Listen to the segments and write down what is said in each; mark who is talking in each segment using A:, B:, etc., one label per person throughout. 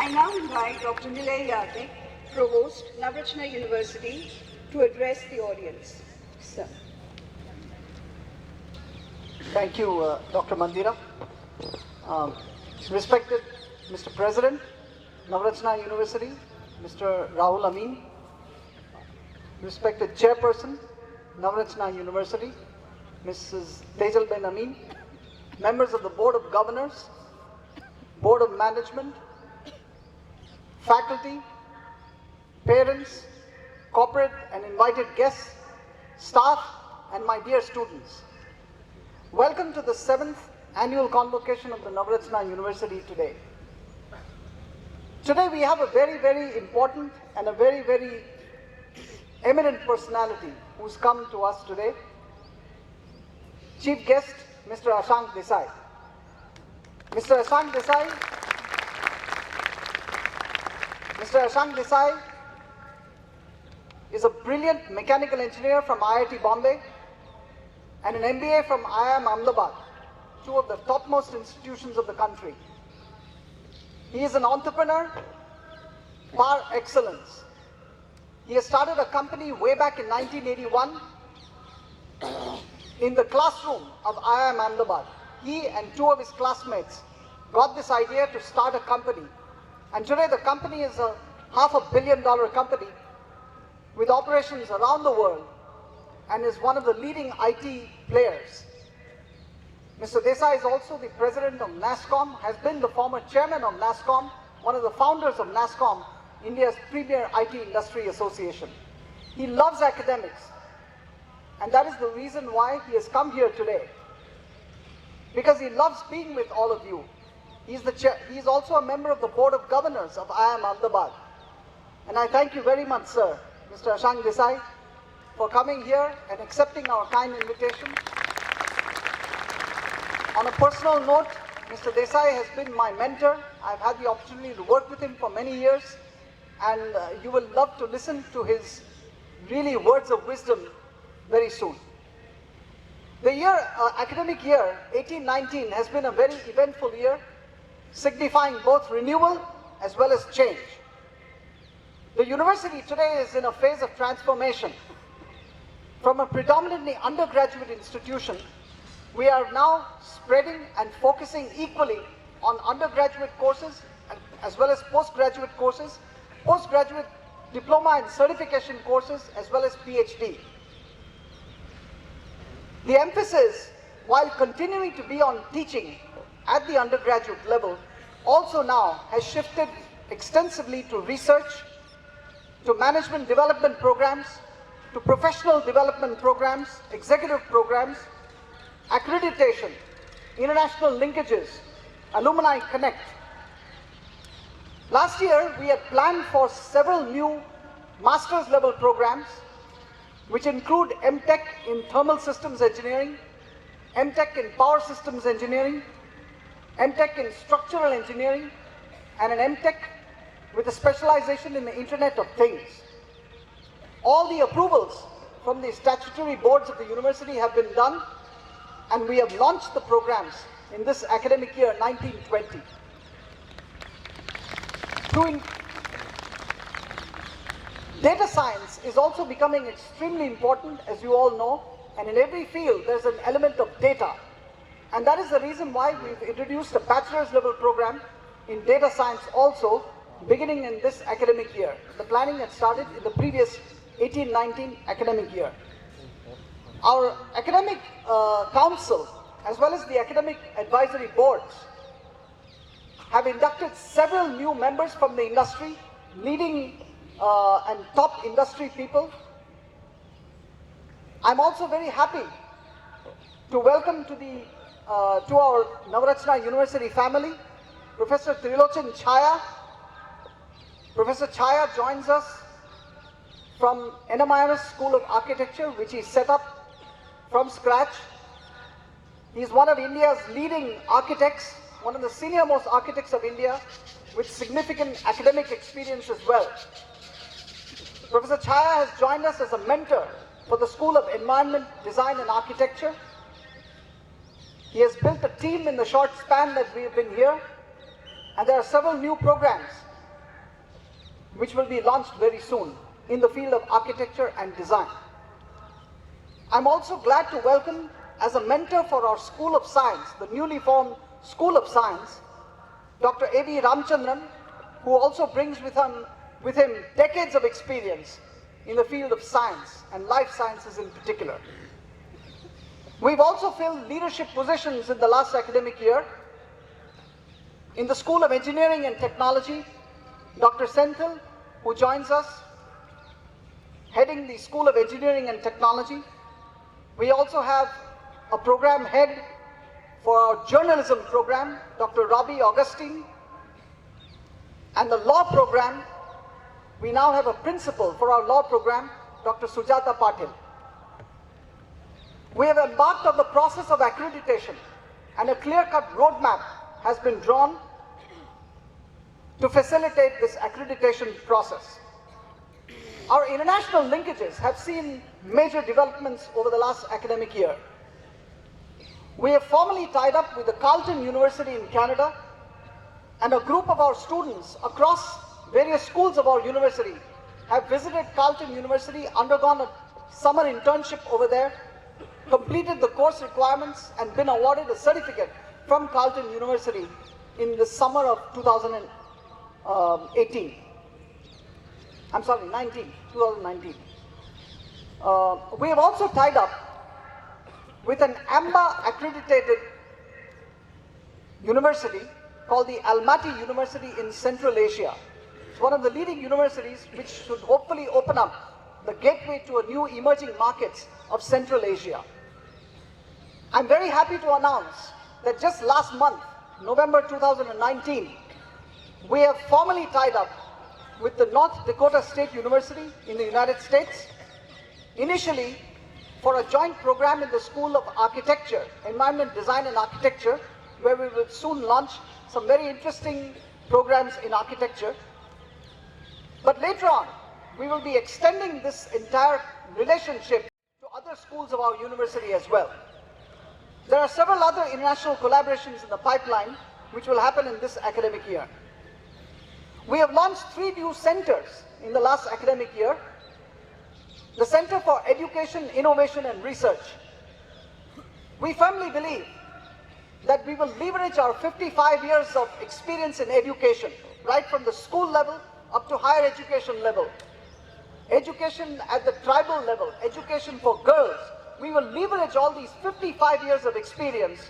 A: I now invite Dr. Nilay Yajnik, Provost, Navrachana University, to address the audience. Sir.
B: Thank you, Dr. Mandira. Respected Mr. President, Navrachana University, Mr. Rahul Amin, respected Chairperson, Navrachana University, Mrs. Tejal Ben Amin, members of the Board of Governors, Board of Management, faculty, parents, corporate and invited guests, staff, and my dear students. Welcome to the 7th annual convocation of the Navrachana University today. Today we have a very, very important and a very, very eminent personality who's come to us today. Chief guest, Mr. Ashank Desai. Mr. Ashank Desai is a brilliant mechanical engineer from IIT Bombay and an MBA from IIM Ahmedabad, two of the topmost institutions of the country. He is an entrepreneur par excellence. He has started a company way back in 1981 in the classroom of IIM Ahmedabad. He and two of his classmates got this idea to start a company. And today the company is a $500 million company with operations around the world and is one of the leading IT players. Mr. Desai is also the president of NASSCOM, has been the former chairman of NASSCOM, one of the founders of NASSCOM, India's premier IT industry association. He loves academics, and that is the reason why he has come here today. Because he loves being with all of you. He's also a member of the Board of Governors of IIM Ahmedabad. And I thank you very much, sir, Mr. Ashank Desai, for coming here and accepting our kind invitation. On a personal note, Mr. Desai has been my mentor. I've had the opportunity to work with him for many years, and you will love to listen to his really words of wisdom very soon. The academic year 18-19 has been a very eventful year, signifying both renewal as well as change. The university today is in a phase of transformation. From a predominantly undergraduate institution, we are now spreading and focusing equally on undergraduate courses as well as postgraduate courses, postgraduate diploma and certification courses, as well as PhD. The emphasis, while continuing to be on teaching at the undergraduate level, also now has shifted extensively to research, to management development programs, to professional development programs, executive programs, accreditation, international linkages, alumni connect. Last year, we had planned for several new master's level programs, which include MTech in Thermal Systems Engineering, MTech in Power Systems Engineering, MTech in Structural Engineering, and an MTech with a specialization in the Internet of Things. All the approvals from the statutory boards of the university have been done, and we have launched the programs in this academic year 19-20. Data science is also becoming extremely important, as you all know, and in every field there's an element of data. And that is the reason why we've introduced a bachelor's level program in data science also, beginning in this academic year. The planning had started in the previous 18-19 academic year. Our academic council, as well as the academic advisory boards, have inducted several new members from the industry, leading and top industry people. I'm also very happy to welcome to our Navrachana University family, Professor Trilochan Chaya. Professor Chaya joins us from NMIMS School of Architecture, which he set up from scratch. He is one of India's leading architects, one of the senior most architects of India, with significant academic experience as well. Professor Chaya has joined us as a mentor for the School of Environment, Design and Architecture. He has built a team in the short span that we have been here, and there are several new programs which will be launched very soon in the field of architecture and design. I'm also glad to welcome as a mentor for our School of Science, the newly formed School of Science, Dr. A.V. Ramchandran, who also brings with him decades of experience in the field of science and life sciences in particular. We've also filled leadership positions in the last academic year. In the School of Engineering and Technology, Dr. Senthil, who joins us, heading the School of Engineering and Technology. We also have a program head for our journalism program, Dr. Robbie Augustine. And the law program, we now have a principal for our law program, Dr. Sujata Patil. We have embarked on the process of accreditation, and a clear-cut roadmap has been drawn to facilitate this accreditation process. Our international linkages have seen major developments over the last academic year. We have formally tied up with the Carleton University in Canada, and a group of our students across various schools of our university have visited Carleton University, undergone a summer internship over there, completed the course requirements, and been awarded a certificate from Carleton University in the summer of 2019. We have also tied up with an AMBA accredited university called the Almaty University in Central Asia. It's one of the leading universities which should hopefully open up the gateway to a new emerging markets of Central Asia. I'm very happy to announce that just last month, November 2019, we have formally tied up with the North Dakota State University in the United States, initially for a joint program in the School of Architecture, Environment Design and Architecture, where we will soon launch some very interesting programs in architecture. But later on, we will be extending this entire relationship to other schools of our university as well. There are several other international collaborations in the pipeline which will happen in this academic year. We have launched 3 new centers in the last academic year. The Center for Education, Innovation and Research. We firmly believe that we will leverage our 55 years of experience in education, right from the school level up to higher education level. Education at the tribal level, education for girls. We will leverage all these 55 years of experience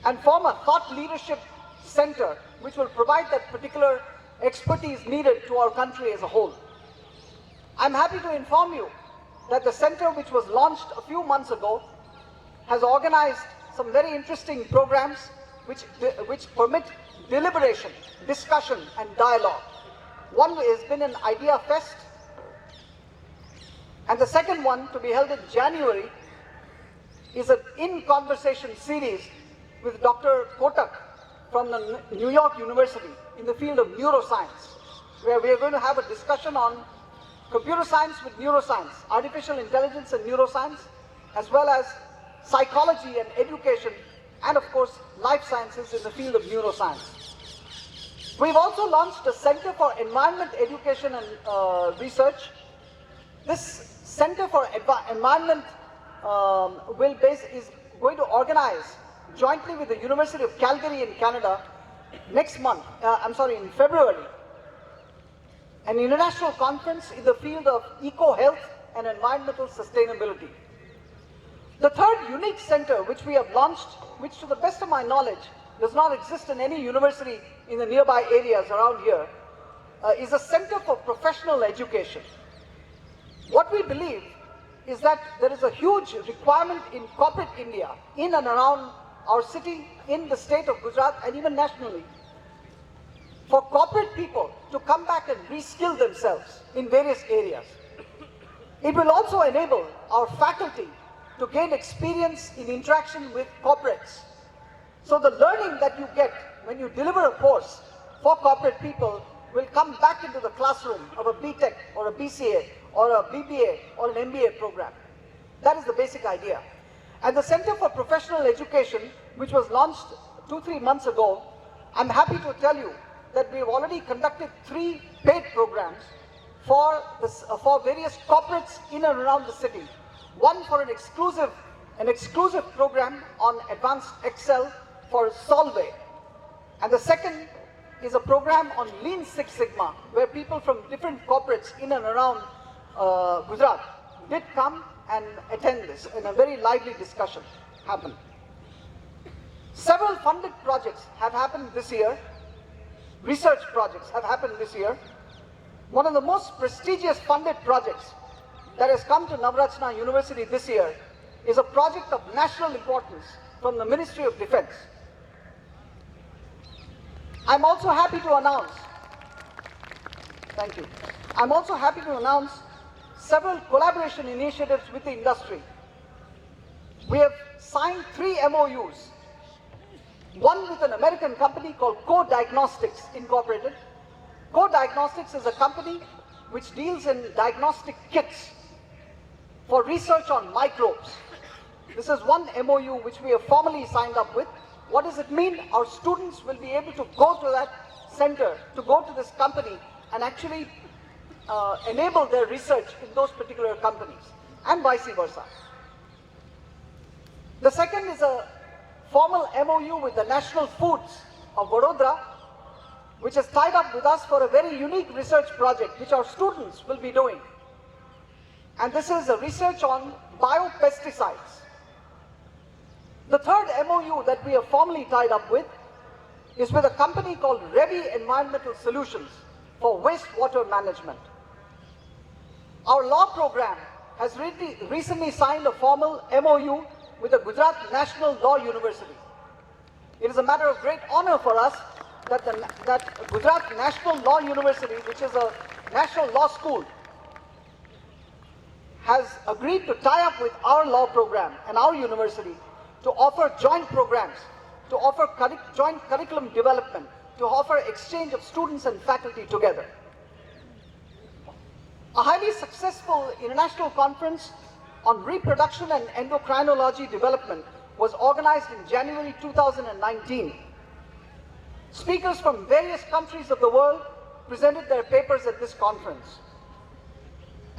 B: and form a thought leadership center which will provide that particular expertise needed to our country as a whole. I'm happy to inform you that the center, which was launched a few months ago, has organized some very interesting programs which permit deliberation, discussion and dialogue. One has been an Idea Fest, and the second one, to be held in January, is an In Conversation series with Dr. Kotak from the New York University in the field of neuroscience, where we are going to have a discussion on computer science with neuroscience, artificial intelligence and neuroscience, as well as psychology and education, and of course life sciences in the field of neuroscience. We've also launched a Center for Environment Education and Research. This Center for Environment is going to organize jointly with the University of Calgary in Canada in February, an international conference in the field of eco-health and environmental sustainability. The third unique center which we have launched, which to the best of my knowledge does not exist in any university in the nearby areas around here, is a Center for Professional Education. What we believe is that there is a huge requirement in corporate India, in and around our city, in the state of Gujarat and even nationally, for corporate people to come back and reskill themselves in various areas. It will also enable our faculty to gain experience in interaction with corporates. So the learning that you get when you deliver a course for corporate people will come back into the classroom of a BTech or a BCA or a BBA or an MBA program. That is the basic idea. And the Center for Professional Education, which was launched 2-3 months ago, I'm happy to tell you that we've already conducted 3 paid programs for various corporates in and around the city. One for an exclusive program on advanced Excel for Solvay. And the second is a program on Lean Six Sigma, where people from different corporates in and around Gujarat did come and attend this, and a very lively discussion happened. Several funded projects have happened this year. Research projects have happened this year. One of the most prestigious funded projects that has come to Navrachana University this year is a project of national importance from the Ministry of Defense. I'm also happy to announce, thank you, I'm also happy to announce several collaboration initiatives with the industry. We have signed 3 MOUs, one with an American company called Co-Diagnostics Incorporated. Co-Diagnostics is a company which deals in diagnostic kits for research on microbes. This is one MOU which we have formally signed up with. What does it mean? Our students will be able to go to that center, to go to this company and actually enable their research in those particular companies, and vice versa. The second is a formal MOU with the National Foods of Vadodara, which is tied up with us for a very unique research project which our students will be doing. And this is a research on biopesticides. The third MOU that we have formally tied up with is with a company called Revi Environmental Solutions for wastewater management. Our law program has recently signed a formal MOU with the Gujarat National Law University. It is a matter of great honor for us that Gujarat National Law University, which is a national law school, has agreed to tie up with our law program and our university to offer joint programs, to offer joint curriculum development, to offer exchange of students and faculty together. A highly successful international conference on reproduction and endocrinology development was organized in January 2019. Speakers from various countries of the world presented their papers at this conference.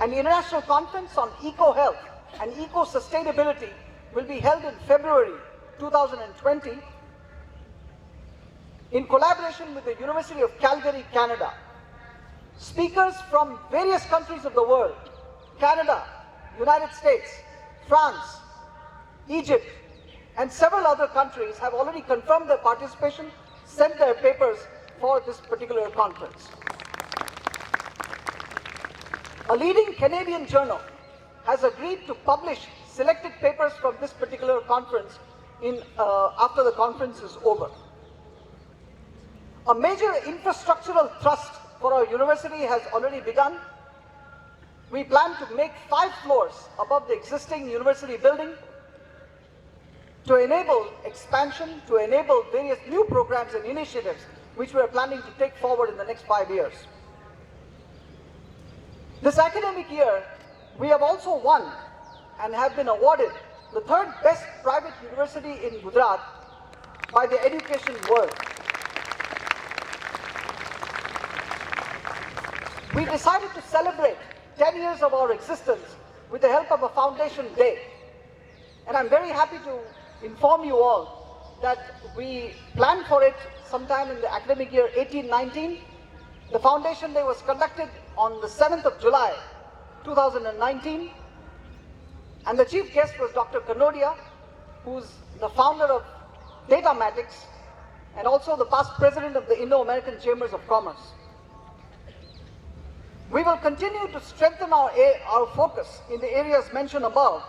B: An international conference on eco-health and eco-sustainability will be held in February 2020 in collaboration with the University of Calgary, Canada. Speakers from various countries of the world, Canada, United States, France, Egypt, and several other countries have already confirmed their participation, sent their papers for this particular conference. A leading Canadian journal has agreed to publish selected papers from this particular conference after the conference is over. A major infrastructural thrust for our university has already begun. We plan to make 5 floors above the existing university building to enable expansion, to enable various new programs and initiatives which we are planning to take forward in the next 5 years. This academic year, we have also won and have been awarded the 3rd best private university in Gujarat by the Education World. We decided to celebrate 10 years of our existence with the help of a foundation day. And I'm very happy to inform you all that we planned for it sometime in the academic year 18-19. The foundation day was conducted on the 7th of July, 2019. And the chief guest was Dr. Kanodia, who's the founder of Datamatics and also the past president of the Indo-American Chambers of Commerce. We will continue to strengthen our focus in the areas mentioned above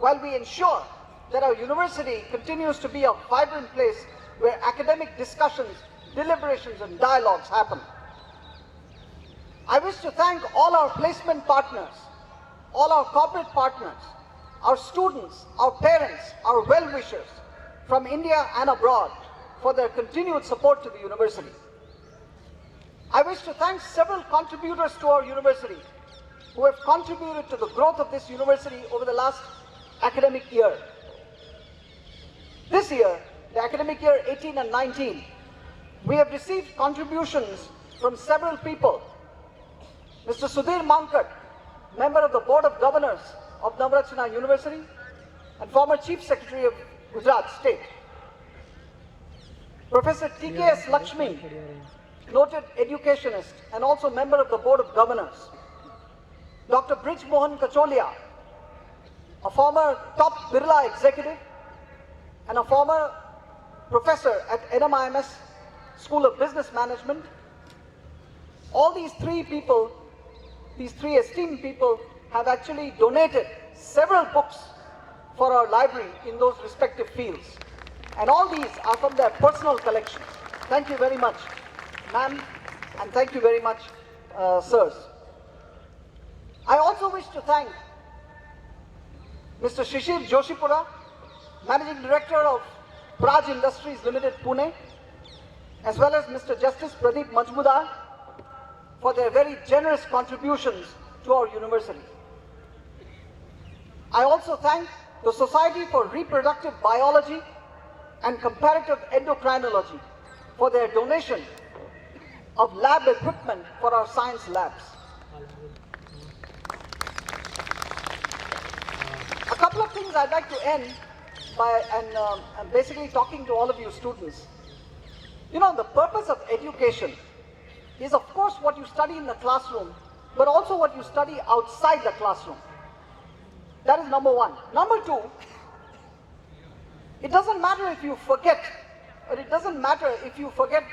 B: while we ensure that our university continues to be a vibrant place where academic discussions, deliberations and dialogues happen. I wish to thank all our placement partners, all our corporate partners, our students, our parents, our well-wishers from India and abroad for their continued support to the university. I wish to thank several contributors to our university who have contributed to the growth of this university over the last academic year. This year, the academic year 18 and 19, We have received contributions from several people. Mr. Sudhir Mankad, member of the Board of Governors of Navrachana University and former Chief Secretary of Gujarat State. Professor T.K.S. Lakshmi, noted educationist and also member of the Board of Governors. Dr. Brij Mohan Kacholia, a former top Birla executive and a former professor at NMIMS School of Business Management. All these three people, these three esteemed people, have actually donated several books for our library in those respective fields. And all these are from their personal collections. Thank you very much, ma'am, and thank you very much, sirs. I also wish to thank Mr. Shishir Joshipura, Managing Director of Praj Industries Limited, Pune, as well as Mr. Justice Pradeep Majmudar for their very generous contributions to our university. I also thank the Society for Reproductive Biology and Comparative Endocrinology for their donation of lab equipment for our science labs. A couple of things I'd like to end by and basically talking to all of you students. You know, the purpose of education is of course what you study in the classroom, but also what you study outside the classroom. That is number one. Number two, it doesn't matter if you forget, or it doesn't matter if you forget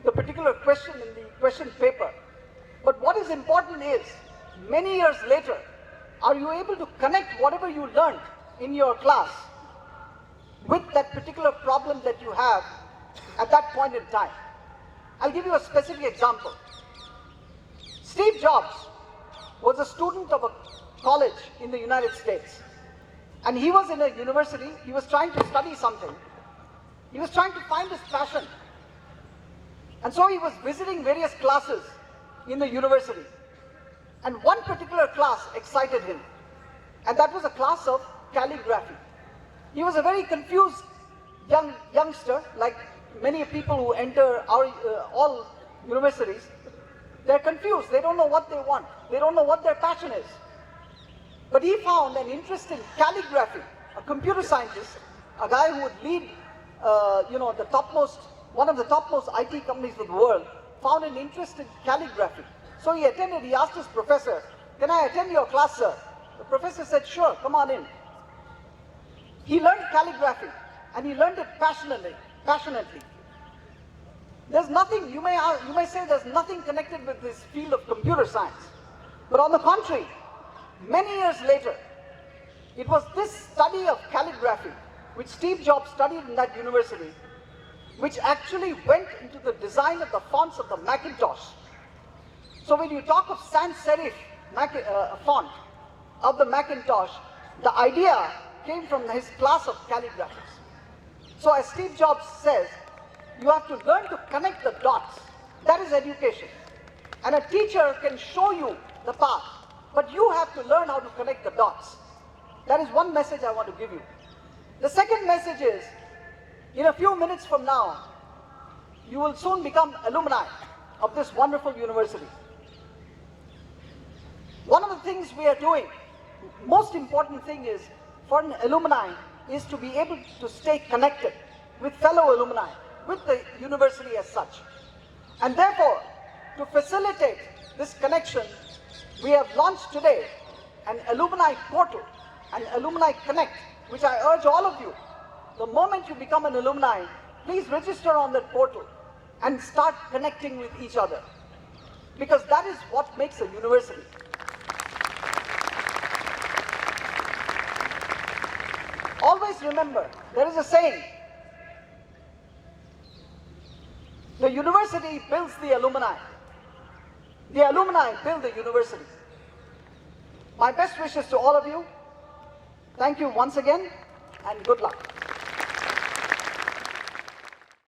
B: the particular question in the question paper. But what is important is, many years later, are you able to connect whatever you learned in your class with that particular problem that you have at that point in time? I'll give you a specific example. Steve Jobs was a student of a college in the United States. And he was in a university, he was trying to study something. He was trying to find his passion. And so he was visiting various classes in the university. And one particular class excited him. And that was a class of calligraphy. He was a very confused youngster, like many people who enter all universities. They're confused, they don't know what they want. They don't know what their passion is. But he found an interest in calligraphy. A computer scientist, a guy who would lead, one of the topmost IT companies of the world, found an interest in calligraphy. So he attended, he asked his professor, "Can I attend your class, sir?" The professor said, "Sure, come on in." He learned calligraphy, and he learned it passionately. There's nothing, you may say there's nothing connected with this field of computer science. But on the contrary, many years later, it was this study of calligraphy, which Steve Jobs studied in that university, which actually went into the design of the fonts of the Macintosh. So when you talk of sans serif font of the Macintosh, the idea came from his class of calligraphers. So as Steve Jobs says, you have to learn to connect the dots. That is education. And a teacher can show you the path, but you have to learn how to connect the dots. That is one message I want to give you. The second message is, in a few minutes from now, you will soon become alumni of this wonderful university. One of the things we are doing, most important thing is, for an alumni, is to be able to stay connected with fellow alumni, with the university as such. And therefore, to facilitate this connection, we have launched today an alumni portal, an alumni connect, which I urge all of you, the moment you become an alumni, please register on that portal and start connecting with each other. Because that is what makes a university. Always remember, there is a saying, the university builds the alumni build the university. My best wishes to all of you. Thank you once again, and good luck.